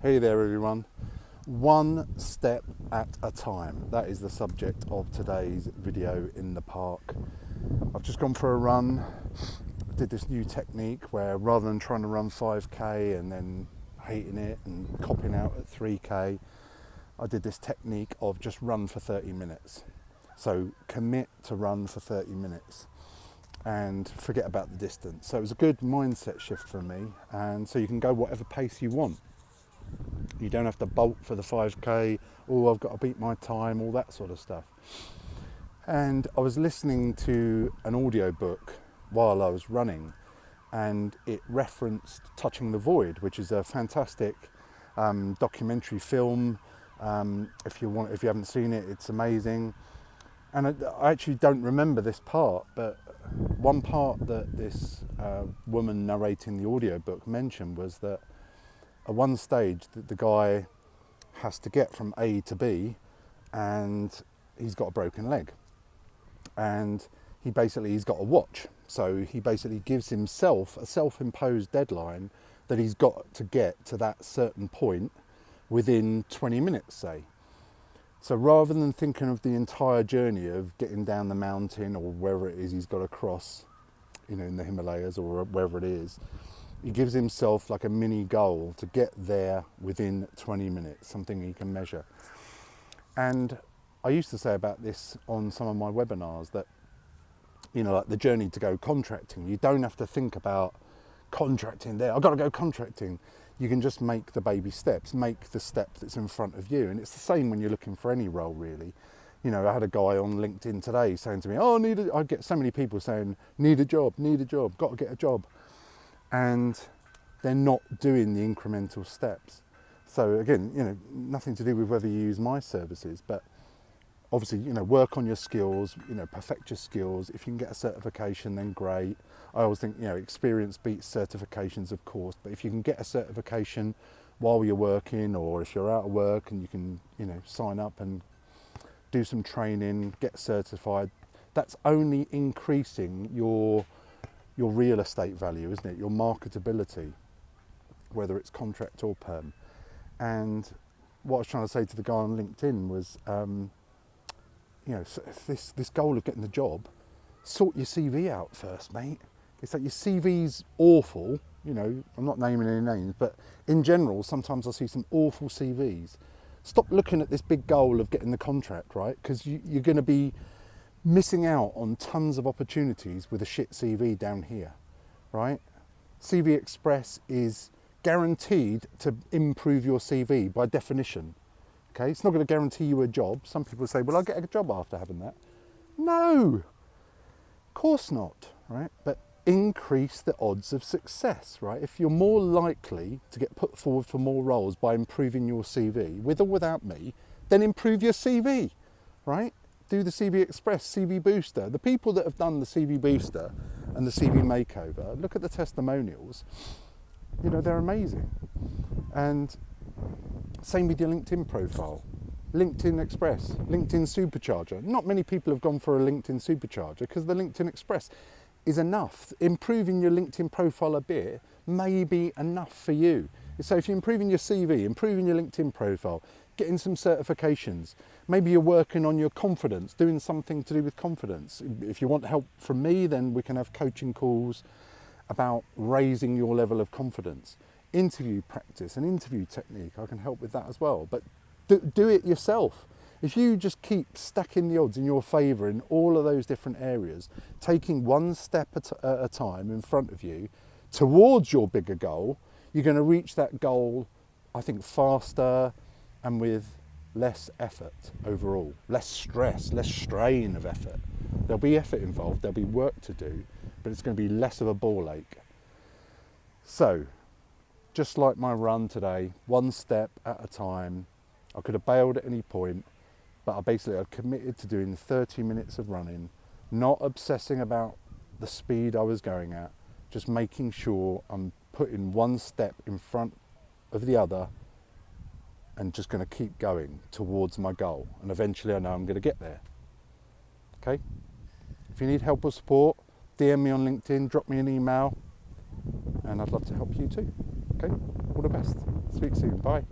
Hey there everyone. One step at a time. That is the subject of today's video in the park. I've just gone for a run. I did this new technique where rather than trying to run 5k and then hating it and copping out at 3k, I did this technique of just run for 30 minutes. So commit to run for 30 minutes and forget about the distance. So it was a good mindset shift for me, and so you can go whatever pace you want. You don't have to bolt for the 5k, oh I've got to beat my time, all that sort of stuff. And I was listening to an audio book while I was running, and it referenced Touching the Void, which is a fantastic documentary film. If you haven't seen it, it's amazing. And I actually don't remember this part, but one part that this woman narrating the audiobook mentioned was that at one stage that the guy has to get from A to B, and he's got a broken leg, and he's got a watch, so he basically gives himself a self-imposed deadline that he's got to get to that certain point within 20 minutes, say. So rather than thinking of the entire journey of getting down the mountain or wherever it is he's got to cross, in the Himalayas or wherever it is, he gives himself like a mini goal to get there within 20 minutes, something he can measure. And I used to say about this on some of my webinars that, like the journey to go contracting, you don't have to think about contracting there, I've got to go contracting. You can just make the baby steps, make the step that's in front of you. And it's the same when you're looking for any role, really. I had a guy on LinkedIn today saying to me, I get so many people saying, need a job, got to get a job. And they're not doing the incremental steps. So again, nothing to do with whether you use my services, but obviously, work on your skills, perfect your skills. If you can get a certification, then great. I always think, experience beats certifications, of course, but if you can get a certification while you're working, or if you're out of work and you can, sign up and do some training, get certified, that's only increasing your real estate value, isn't it? Your marketability, whether it's contract or perm. And what I was trying to say to the guy on LinkedIn was, this goal of getting the job, sort your CV out first, mate. It's like your CV's awful, I'm not naming any names, but in general, sometimes I see some awful CVs. Stop looking at this big goal of getting the contract, right? Because you're going to be missing out on tons of opportunities with a shit CV down here, right? CV Express is guaranteed to improve your CV by definition. Okay, it's not going to guarantee you a job. Some people say, well, I'll get a job after having that. No, of course not, right? But increase the odds of success, right? If you're more likely to get put forward for more roles by improving your CV, with or without me, then improve your CV, right? Do the CV Express, CV Booster. The people that have done the CV Booster and the CV Makeover, look at the testimonials, they're amazing. And same with your LinkedIn profile. LinkedIn Express, LinkedIn Supercharger. Not many people have gone for a LinkedIn Supercharger because the LinkedIn Express is enough. Improving your LinkedIn profile a bit may be enough for you. So if you're improving your CV, improving your LinkedIn profile, getting some certifications, maybe you're working on your confidence, doing something to do with confidence. If you want help from me, then we can have coaching calls about raising your level of confidence. Interview practice and interview technique, I can help with that as well. But do it yourself. If you just keep stacking the odds in your favour in all of those different areas, taking one step at a time in front of you towards your bigger goal, you're going to reach that goal, I think, faster and with less effort overall, less stress, less strain of effort. There'll be effort involved, there'll be work to do, but it's going to be less of a ball ache. So, just like my run today, one step at a time. I could have bailed at any point, but I'd committed to doing 30 minutes of running, not obsessing about the speed I was going at, just making sure I'm putting one step in front of the other and just going to keep going towards my goal. And eventually I know I'm going to get there. Okay? If you need help or support, DM me on LinkedIn, drop me an email, and I'd love to help you too. Okay? All the best. Speak soon. Bye.